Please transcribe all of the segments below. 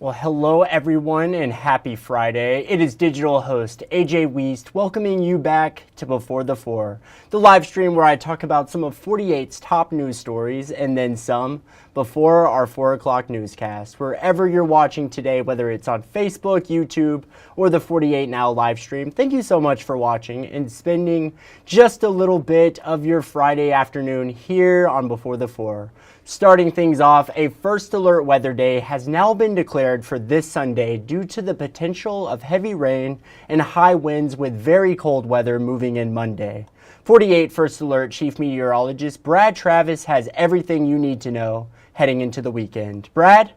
Well, hello everyone and happy Friday. It is digital host A.J. Wuest welcoming you back to Before the Four, the live stream where I talk about some of 48's top news stories and then some before our 4 o'clock newscast. Wherever you're watching today, whether it's on Facebook, YouTube, or the 48 Now live stream, thank you so much for watching and spending just a little bit of your Friday afternoon here on Before the Four. Starting things off, a first alert weather day has now been declared for this Sunday due to the potential of heavy rain and high winds with very cold weather moving in Monday. 48 First Alert Chief Meteorologist Brad Travis has everything you need to know heading into the weekend. Brad?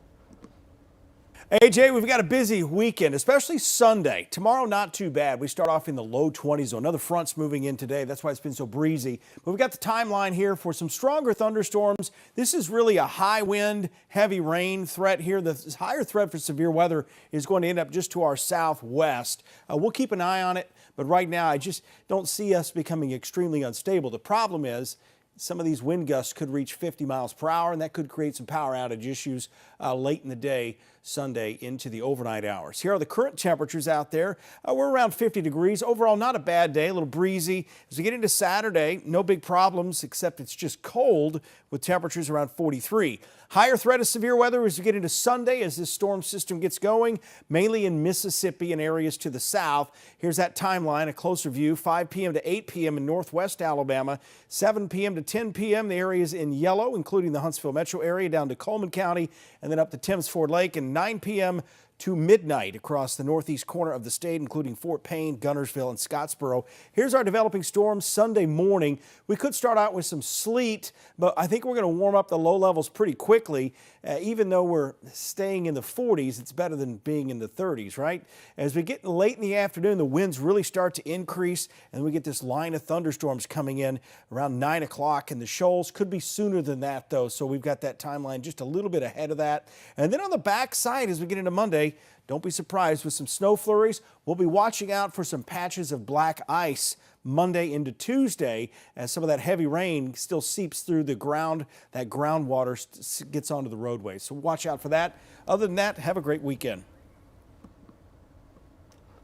AJ, we've got a busy weekend, especially Sunday. Tomorrow, not too bad. We start off in the low 20s. So another front's moving in today. That's why it's been so breezy. But we've got the timeline here for some stronger thunderstorms. This is really a high wind, heavy rain threat here. The higher threat for severe weather is going to end up just to our southwest. We'll keep an eye on it. But right now, I just don't see us becoming extremely unstable. The problem is some of these wind gusts could reach 50 miles per hour, and that could create some power outage issues late in the day, Sunday into the overnight hours. Here are the current temperatures out there. We're around 50 degrees. Overall, not a bad day, a little breezy. As we get into Saturday, no big problems, except it's just cold with temperatures around 43. Higher threat of severe weather as we get into Sunday as this storm system gets going, mainly in Mississippi and areas to the south. Here's that timeline, a closer view, 5 p.m. to 8 p.m. in northwest Alabama, 7 p.m. to 10 p.m. the areas in yellow, including the Huntsville metro area down to Coleman County and then up to Thames Ford Lake, and 9 p.m. to midnight across the northeast corner of the state, including Fort Payne, Gunnersville, and Scottsboro. Here's our developing storms Sunday morning. We could start out with some sleet, but I think we're going to warm up the low levels pretty quickly. Even though we're staying in the 40s, it's better than being in the 30s, right? As we get late in the afternoon, the winds really start to increase, and we get this line of thunderstorms coming in around 9 o'clock, and the shoals could be sooner than that, though, so we've got that timeline just a little bit ahead of that. And then on the backside, as we get into Monday, don't be surprised with some snow flurries. We'll be watching out for some patches of black ice Monday into Tuesday as some of that heavy rain still seeps through the ground. That groundwater gets onto the roadway. So watch out for that. Other than that, have a great weekend.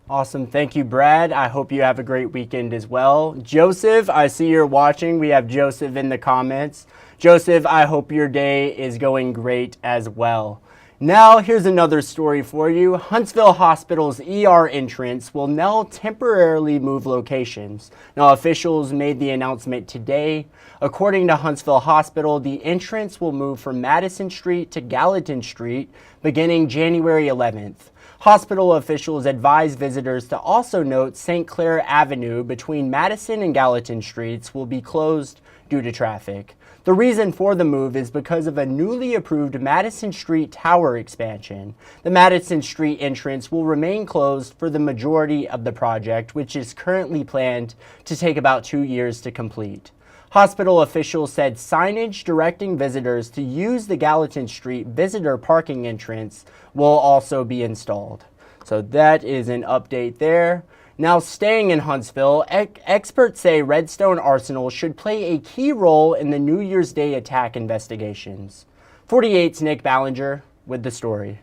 Awesome. Thank you, Brad. I hope you have a great weekend as well. Joseph, I see you're watching. We have Joseph in the comments. Joseph, I hope your day is going great as well. Now, here's another story for you. Huntsville Hospital's ER entrance will now temporarily move locations. Now, officials made the announcement today. According to Huntsville Hospital, the entrance will move from Madison Street to Gallatin Street beginning January 11th. Hospital officials advise visitors to also note St. Clair Avenue between Madison and Gallatin Streets will be closed due to traffic. The reason for the move is because of a newly approved Madison Street Tower expansion. The Madison Street entrance will remain closed for the majority of the project, which is currently planned to take about 2 years to complete. Hospital officials said signage directing visitors to use the Gallatin Street visitor parking entrance will also be installed. So that is an update there. Now, staying in Huntsville, experts say Redstone Arsenal should play a key role in the New Year's Day attack investigations. 48's Nick Ballinger with the story.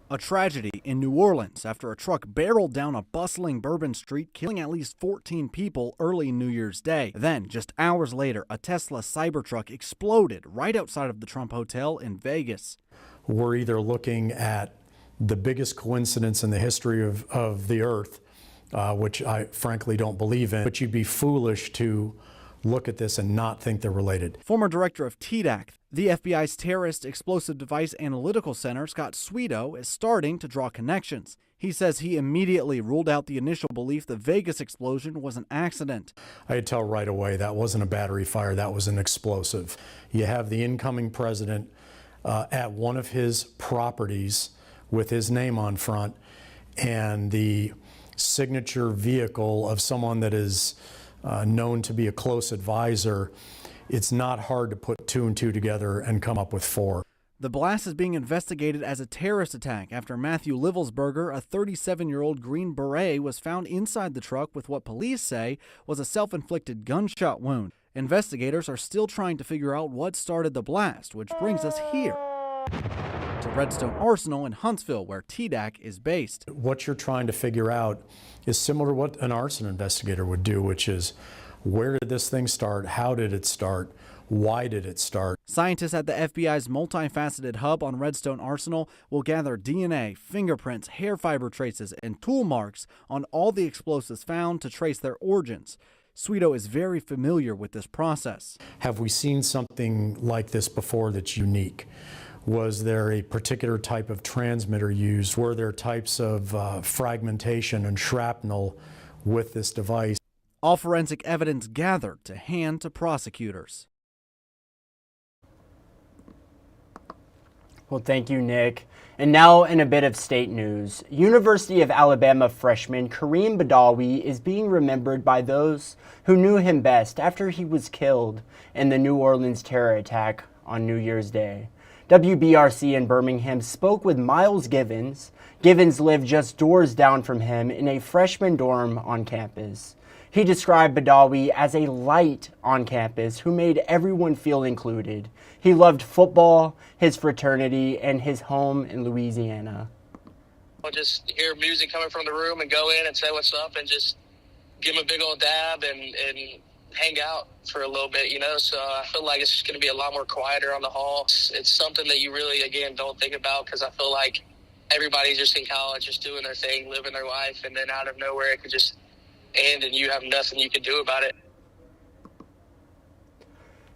A tragedy in New Orleans after a truck barreled down a bustling Bourbon Street, killing at least 14 people early New Year's Day. Then, just hours later, a Tesla Cybertruck exploded right outside of the Trump Hotel in Vegas. We're either looking at the biggest coincidence in the history of the earth, which I frankly don't believe in, but you'd be foolish to look at this and not think they're related. Former director of TDAC, the FBI's Terrorist Explosive Device Analytical Center, Scott Sweeto, is starting to draw connections. He says he immediately ruled out the initial belief the Vegas explosion was an accident. I could tell right away that wasn't a battery fire, that was an explosive. You have the incoming president at one of his properties with his name on front, and the signature vehicle of someone that is known to be a close advisor. It's not hard to put 2 and 2 together and come up with 4. The blast is being investigated as a terrorist attack after Matthew Livelsberger, a 37-year-old Green Beret, was found inside the truck with what police say was a self-inflicted gunshot wound. Investigators are still trying to figure out what started the blast, which brings us here to to Redstone Arsenal in Huntsville, where TDAC is based. What you're trying to figure out is similar to what an arson investigator would do, which is where did this thing start? How did it start? Why did it start? Scientists at the FBI's multifaceted hub on Redstone Arsenal will gather DNA, fingerprints, hair fiber traces, and tool marks on all the explosives found to trace their origins. Sweeto is very familiar with this process. Have we seen something like this before that's unique? Was there a particular type of transmitter used? Were there types of fragmentation and shrapnel with this device? All forensic evidence gathered to hand to prosecutors. Well, thank you, Nick. And now in a bit of state news. University of Alabama freshman Kareem Badawi is being remembered by those who knew him best after he was killed in the New Orleans terror attack on New Year's Day. WBRC in Birmingham spoke with Miles Givens. Givens lived just doors down from him in a freshman dorm on campus. He described Badawi as a light on campus who made everyone feel included. He loved football, his fraternity, and his home in Louisiana. I'll just hear music coming from the room and go in and say what's up and just give him a big old dab and hang out for a little bit, you know? So I feel like it's just going to be a lot more quieter on the hall. It's something that you really, again, don't think about because I feel like everybody's just in college, just doing their thing, living their life, and then out of nowhere it could just end and you have nothing you can do about it.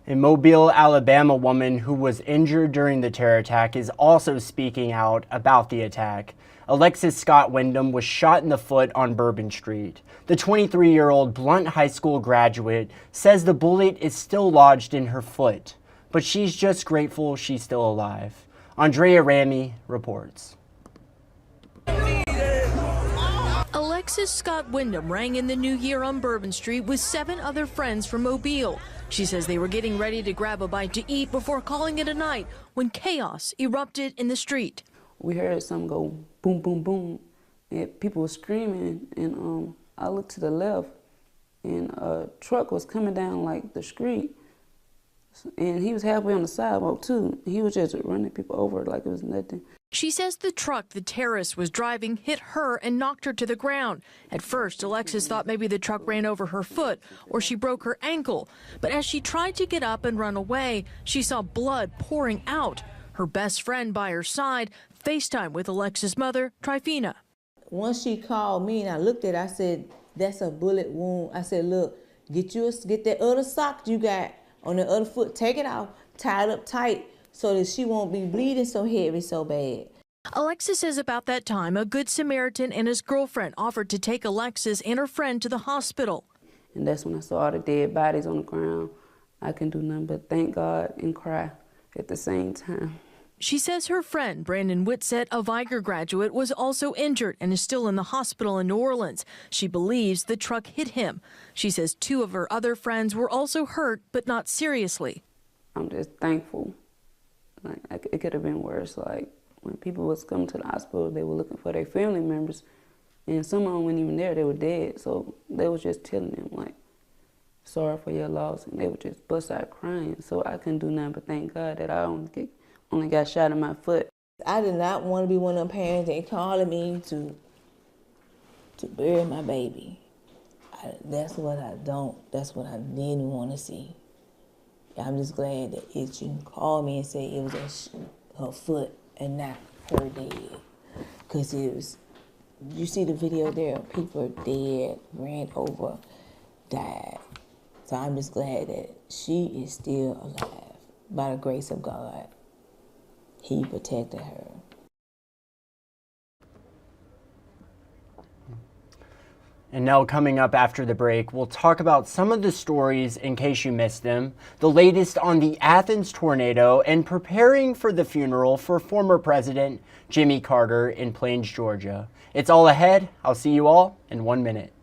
A Mobile, Alabama woman who was injured during the terror attack is also speaking out about the attack. Alexis Scott Wyndham was shot in the foot on Bourbon Street. The 23-year-old Blunt High School graduate says the bullet is still lodged in her foot, but she's just grateful she's still alive. Andrea Ramy reports. Alexis Scott Wyndham rang in the new year on Bourbon Street with 7 other friends from Mobile. She says they were getting ready to grab a bite to eat before calling it a night when chaos erupted in the street. We heard something go boom, boom, boom, and people were screaming, and I looked to the left, and a truck was coming down like the street, and he was halfway on the sidewalk too. He was just running people over like it was nothing. She says the truck the terrorist was driving hit her and knocked her to the ground. At first, Alexis thought maybe the truck ran over her foot or she broke her ankle. But as she tried to get up and run away, she saw blood pouring out. Her best friend by her side FaceTime with Alexis' mother, Trifina. Once she called me and I looked at it, I said, that's a bullet wound. I said, look, get that other sock you got on the other foot, take it off, tie it up tight, so that she won't be bleeding so heavy, so bad. Alexis says about that time, a Good Samaritan and his girlfriend offered to take Alexis and her friend to the hospital. And that's when I saw all the dead bodies on the ground. I couldn't do nothing but thank God and cry at the same time. She says her friend, Brandon Whitsett, a Viger graduate, was also injured and is still in the hospital in New Orleans. She believes the truck hit him. She says 2 of her other friends were also hurt, but not seriously. I'm just thankful. It could have been worse. Like, when people was coming to the hospital, they were looking for their family members, and some of them weren't even there, they were dead. So they was just telling them, like, sorry for your loss, and they would just bust out crying. So I couldn't do nothing but thank God that I only got shot in my foot. I did not want to be one of them parents that calling me to bury my baby. That's what I didn't want to see. I'm just glad that you called me and said it was her foot and not her dead. Because you see the video there, people are dead, ran over, died. So I'm just glad that she is still alive. By the grace of God, He protected her. And now coming up after the break, we'll talk about some of the stories in case you missed them, the latest on the Athens tornado, and preparing for the funeral for former President Jimmy Carter in Plains, Georgia. It's all ahead. I'll see you all in 1 minute.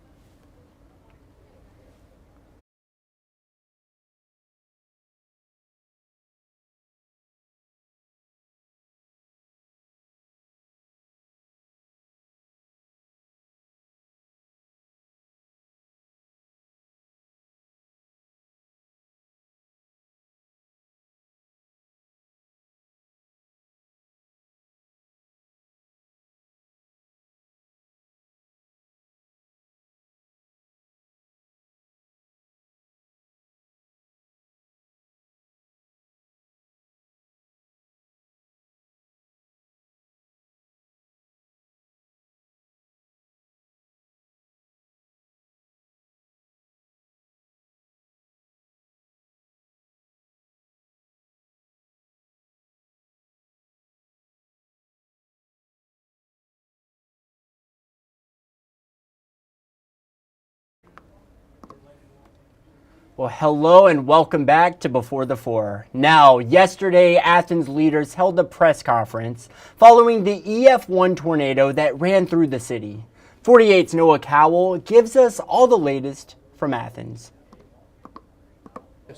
Well, hello and welcome back to Before the Four. Now, yesterday, Athens leaders held a press conference following the EF1 tornado that ran through the city. 48's Noah Cowell gives us all the latest from Athens.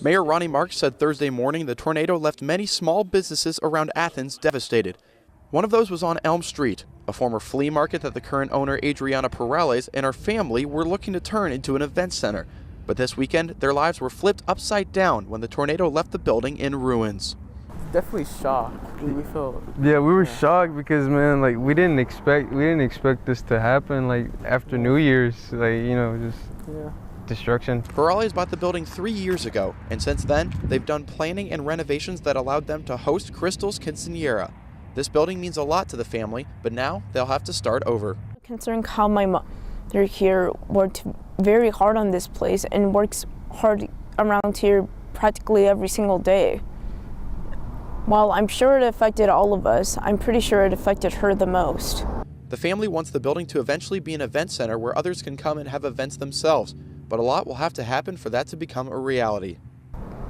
Mayor Ronnie Marks said Thursday morning the tornado left many small businesses around Athens devastated. One of those was on Elm Street, a former flea market that the current owner Adriana Perales and her family were looking to turn into an event center. But this weekend, their lives were flipped upside down when the tornado left the building in ruins. Definitely shocked. We felt. Yeah, we were shocked because, man, like we didn't expect this to happen. Like after New Year's, like just destruction. Perales bought the building 3 years ago, and since then, they've done planning and renovations that allowed them to host Crystal's quinceañera. This building means a lot to the family, but now they'll have to start over. Considering how my mother here worked very hard on this place and works hard around here practically every single day. While I'm sure it affected all of us, I'm pretty sure it affected her the most. The family wants the building to eventually be an event center where others can come and have events themselves, but a lot will have to happen for that to become a reality.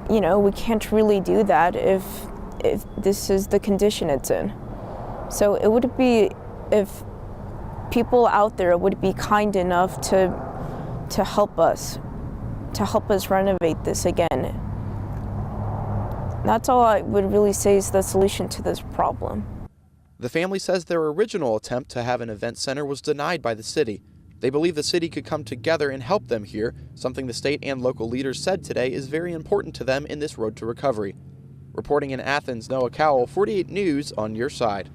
We can't really do that if this is the condition it's in. So it would be if people out there would be kind enough to help us renovate this again. That's all I would really say is the solution to this problem. The family says their original attempt to have an event center was denied by the city. They believe the city could come together and help them here, something the state and local leaders said today is very important to them in this road to recovery. Reporting in Athens, Noah Cowell, 48 News, on your side.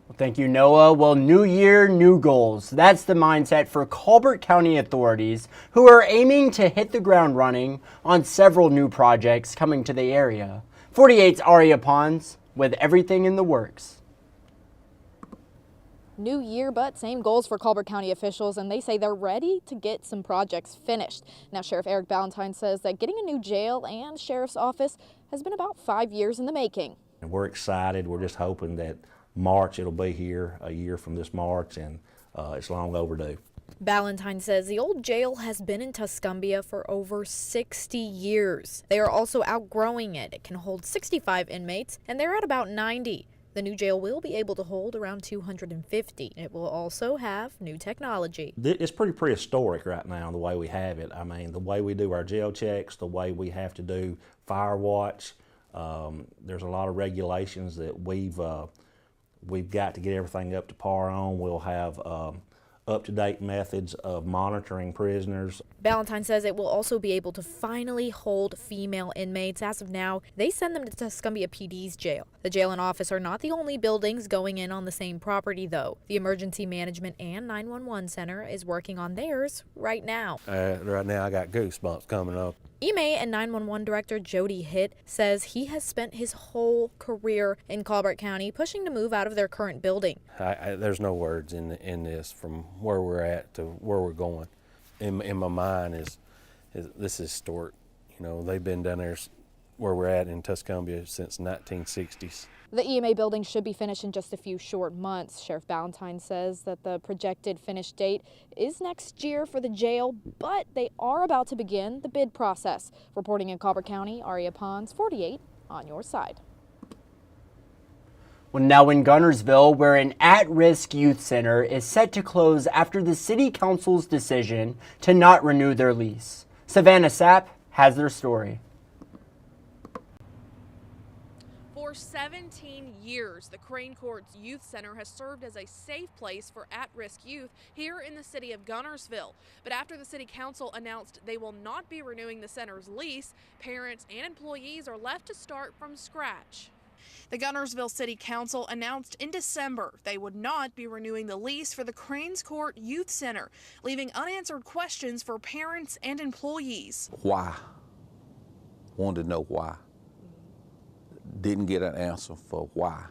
Well, thank you, Noah. Well, new year, new goals. That's the mindset for Colbert County authorities, who are aiming to hit the ground running on several new projects coming to the area. 48's Aria Pons with everything in the works. New year, but same goals for Colbert County officials, and they say they're ready to get some projects finished. Now, Sheriff Eric Ballantyne says that getting a new jail and sheriff's office has been about 5 years in the making. And we're excited. We're just hoping that March it'll be here, a year from this March, and it's long overdue. Ballantyne says the old jail has been in Tuscumbia for over 60 years. They are also outgrowing it. It can hold 65 inmates, and they're at about 90. The new jail will be able to hold around 250. It will also have new technology. It's pretty prehistoric right now, the way we have it. I mean, the way we do our jail checks, the way we have to do fire watch. There's a lot of regulations that we've got to get everything up to par on. We'll have up-to-date methods of monitoring prisoners. Ballantyne says it will also be able to finally hold female inmates. As of now, they send them to Tuscumbia PD's jail. The jail and office are not the only buildings going in on the same property, though. The Emergency Management and 911 Center is working on theirs right now. Right now I got goosebumps coming up. EMA and 911 Director Jody Hitt says he has spent his whole career in Colbert County pushing to move out of their current building. There's no words in this from where we're at to where we're going. In my mind is this is historic. They've been down there where we're at in Tuscumbia since 1960s. The EMA building should be finished in just a few short months. Sheriff Ballantyne says that the projected finish date is next year for the jail, but they are about to begin the bid process. Reporting in Colbert County, Aria Pons, 48 on your side. Well, now in Gunnersville, where an at-risk youth center is set to close after the city council's decision to not renew their lease. Savannah Sapp has their story. For 17 years, the Crane Courts Youth Center has served as a safe place for at-risk youth here in the city of Gunnersville. But after the city council announced they will not be renewing the center's lease, parents and employees are left to start from scratch. The Gunnersville City Council announced in December they would not be renewing the lease for the Cranes Court Youth Center, leaving unanswered questions for parents and employees. Why? Wanted to know why. Didn't get an answer for why.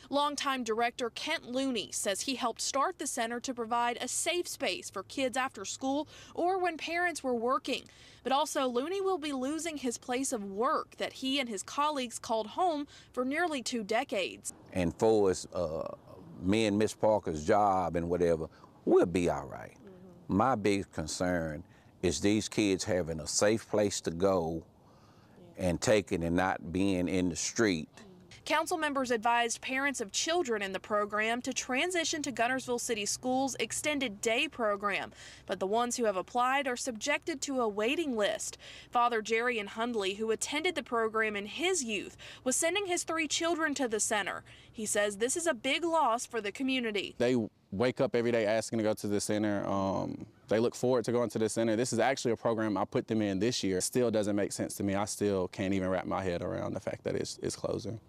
Longtime director Kent Looney says he helped start the center to provide a safe space for kids after school or when parents were working. But also, Looney will be losing his place of work that he and his colleagues called home for nearly 2 decades. And for us, me and Miss Parker's job and whatever, we'll be all right. My big concern is these kids having a safe place to go and taking and not being in the street. Council members advised parents of children in the program to transition to Guntersville City Schools' extended day program, but the ones who have applied are subjected to a waiting list. Father Jerry in Hundley, who attended the program in his youth, was sending his 3 children to the center. He says this is a big loss for the community. They wake up every day asking to go to the center. They look forward to going to the center. This is actually a program I put them in this year. It still doesn't make sense to me. I still can't even wrap my head around the fact that it's closing.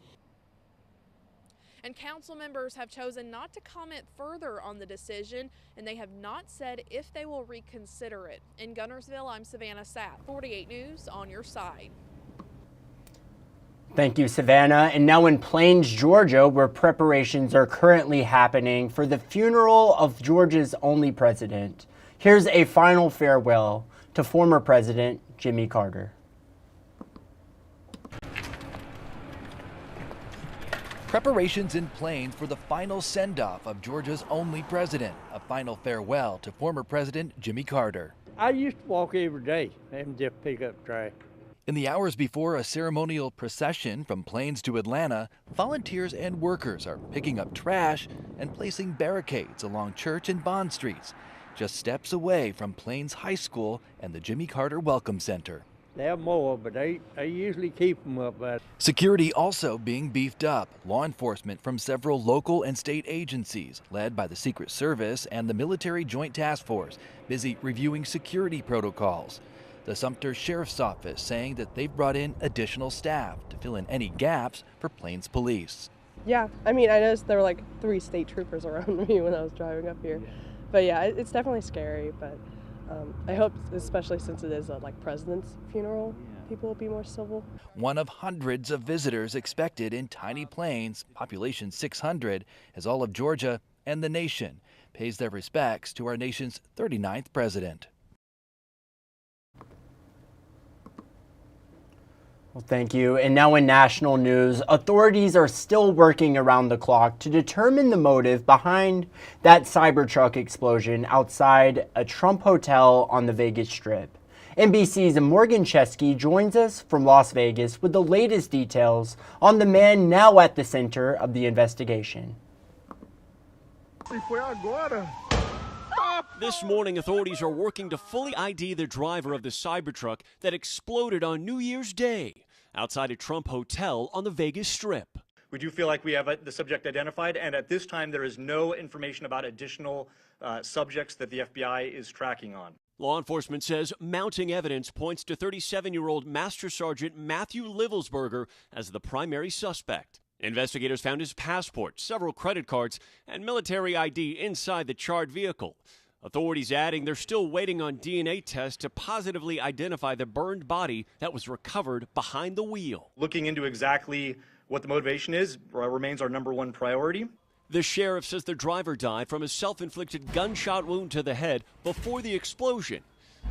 And council members have chosen not to comment further on the decision, and they have not said if they will reconsider it. In Guntersville, I'm Savannah Sapp, 48 News, on your side. Thank you, Savannah. And now in Plains, Georgia, where preparations are currently happening for the funeral of Georgia's only president. Here's a final farewell to former President Jimmy Carter. Preparations in Plains for the final send-off of Georgia's only president, a final farewell to former President Jimmy Carter. I used to walk every day and just pick up trash. In the hours before a ceremonial procession from Plains to Atlanta, volunteers and workers are picking up trash and placing barricades along Church and Bond Streets, just steps away from Plains High School and the Jimmy Carter Welcome Center. They're more, but they usually keep them up there. Security also being beefed up. Law enforcement from several local and state agencies, led by the Secret Service and the Military Joint Task Force, busy reviewing security protocols. The Sumter Sheriff's Office saying that they've brought in additional staff to fill in any gaps for Plains Police. Yeah, I mean, I noticed there were like 3 state troopers around me when I was driving up here. But yeah, it's definitely scary, but I hope, especially since it is a president's funeral, people will be more civil. One of hundreds of visitors expected in Tiny Plains, population 600, as all of Georgia and the nation pays their respects to our nation's 39th president. Well, thank you. And now in national news, authorities are still working around the clock to determine the motive behind that Cybertruck explosion outside a Trump hotel on the Vegas Strip. NBC's Morgan Chesky joins us from Las Vegas with the latest details on the man now at the center of the investigation. This morning, authorities are working to fully ID the driver of the Cybertruck that exploded on New Year's Day outside a Trump hotel on the Vegas Strip. We do feel like we have the subject identified, and at this time there is no information about additional subjects that the FBI is tracking on. Law enforcement says mounting evidence points to 37-year-old Master Sergeant Matthew Livelsberger as the primary suspect. Investigators found his passport, several credit cards, and military ID inside the charred vehicle. Authorities adding they're still waiting on DNA tests to positively identify the burned body that was recovered behind the wheel. Looking into exactly what the motivation is remains our #1 priority. The sheriff says the driver died from a self-inflicted gunshot wound to the head before the explosion,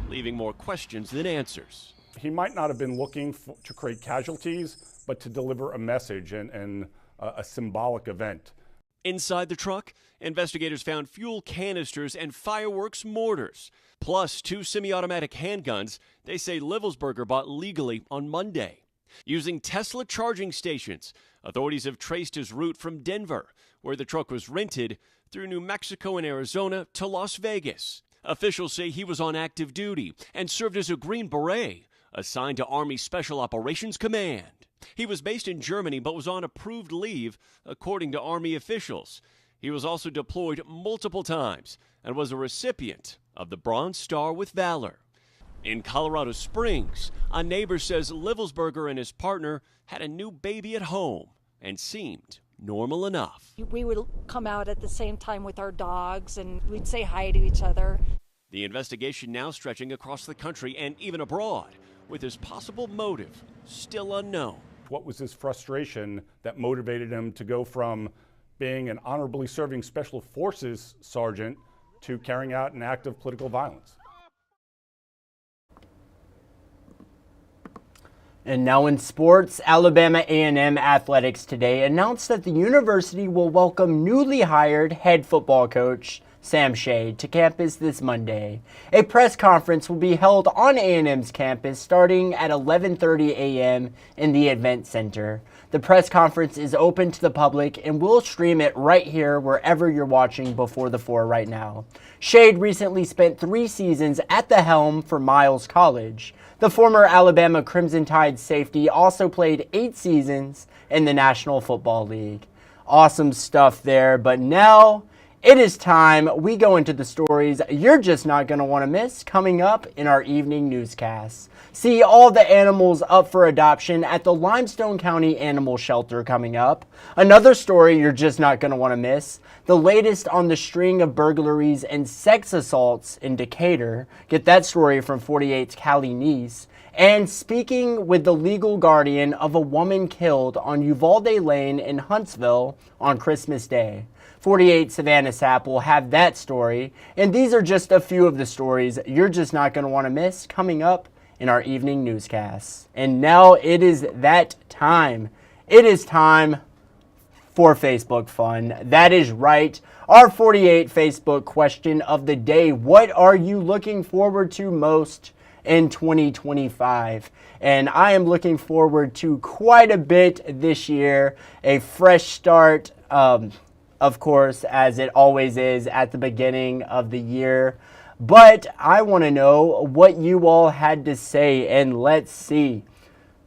leaving more questions than answers. He might not have been looking to create casualties, but to deliver a message and a symbolic event. Inside the truck, investigators found fuel canisters and fireworks mortars, plus 2 semi-automatic handguns they say Livelsberger bought legally on Monday. Using Tesla charging stations, authorities have traced his route from Denver, where the truck was rented, through New Mexico and Arizona to Las Vegas. Officials say he was on active duty and served as a Green Beret, assigned to Army Special Operations Command. He was based in Germany but was on approved leave, according to Army officials. He was also deployed multiple times and was a recipient of the Bronze Star with Valor. In Colorado Springs, a neighbor says Livelsberger and his partner had a new baby at home and seemed normal enough. We would come out at the same time with our dogs and we'd say hi to each other. The investigation now stretching across the country and even abroad, with his possible motive still unknown. What was his frustration that motivated him to go from being an honorably serving Special Forces sergeant to carrying out an act of political violence? And now in sports, Alabama A&M Athletics today announced that the university will welcome newly hired head football coach Sam Shade, to campus this Monday. A press conference will be held on A&M's campus starting at 11:30 a.m. in the Event Center. The press conference is open to the public and we'll stream it right here wherever you're watching Before the Four right now. Shade recently spent 3 seasons at the helm for Miles College. The former Alabama Crimson Tide safety also played 8 seasons in the National Football League. Awesome stuff there, but now it is time we go into the stories you're just not going to want to miss coming up in our evening newscasts. See all the animals up for adoption at the Limestone County Animal Shelter coming up. Another story you're just not going to want to miss, the latest on the string of burglaries and sex assaults in Decatur. Get that story from 48's Callie Neese. And speaking with the legal guardian of a woman killed on Uvalde Lane in Huntsville on Christmas Day. 48 Savannah Sapp will have that story, and these are just a few of the stories you're just not going to want to miss coming up in our evening newscasts. And now it is that time. It is time for Facebook fun. That is right. Our 48 Facebook question of the day. What are you looking forward to most in 2025? And I am looking forward to quite a bit this year. A fresh start, of course, as it always is at the beginning of the year. But I want to know what you all had to say, and let's see.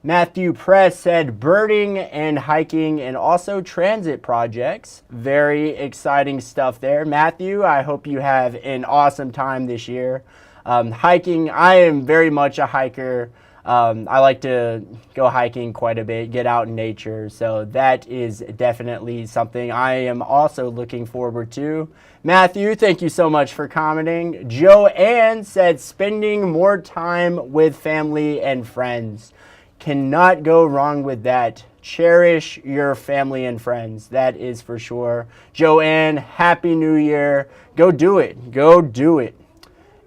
Matthew Press said birding and hiking and also transit projects. Very exciting stuff there. Matthew, I hope you have an awesome time this year. Hiking, I am very much a hiker. I like to go hiking quite a bit, get out in nature. So that is definitely something I am also looking forward to. Matthew, thank you so much for commenting. Joanne said spending more time with family and friends. Cannot go wrong with that. Cherish your family and friends. That is for sure. Joanne, Happy New Year. Go do it. Go do it.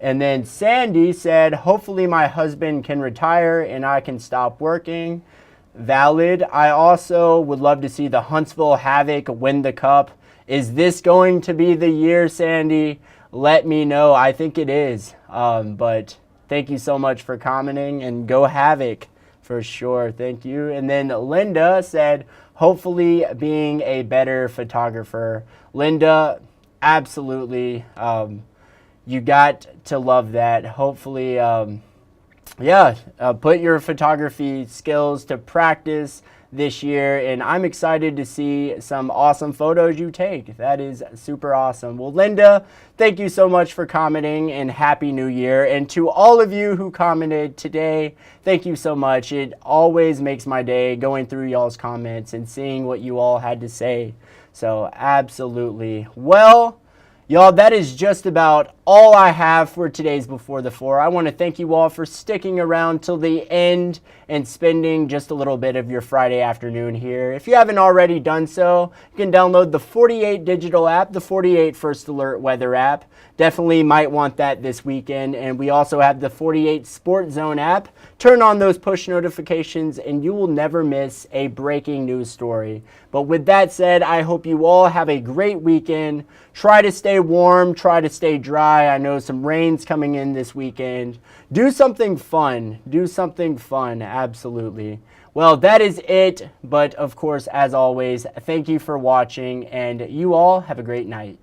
And then Sandy said, hopefully my husband can retire and I can stop working. Valid. I also would love to see the Huntsville Havoc win the cup. Is this going to be the year, Sandy? Let me know. I think it is. But thank you so much for commenting, and go Havoc for sure. Thank you. And then Linda said, hopefully being a better photographer. Linda, absolutely. You got to love that. Hopefully, put your photography skills to practice this year, and I'm excited to see some awesome photos you take. That is super awesome. Well, Linda, thank you so much for commenting, and Happy New Year. And to all of you who commented today, thank you so much. It always makes my day going through y'all's comments and seeing what you all had to say. So absolutely. Well, y'all, that is just about all I have for today's Before the Four. I want to thank you all for sticking around till the end and spending just a little bit of your Friday afternoon here. If you haven't already done so, you can download the 48 digital app, the 48 First Alert weather app. Definitely might want that this weekend. And we also have the 48 Sport Zone app. Turn on those push notifications and you will never miss a breaking news story. But with that said, I hope you all have a great weekend. Try to stay warm, try to stay dry. I know some rain's coming in this weekend. Do something fun. Do something fun, absolutely. Well, that is it. But of course, as always, thank you for watching, and you all have a great night.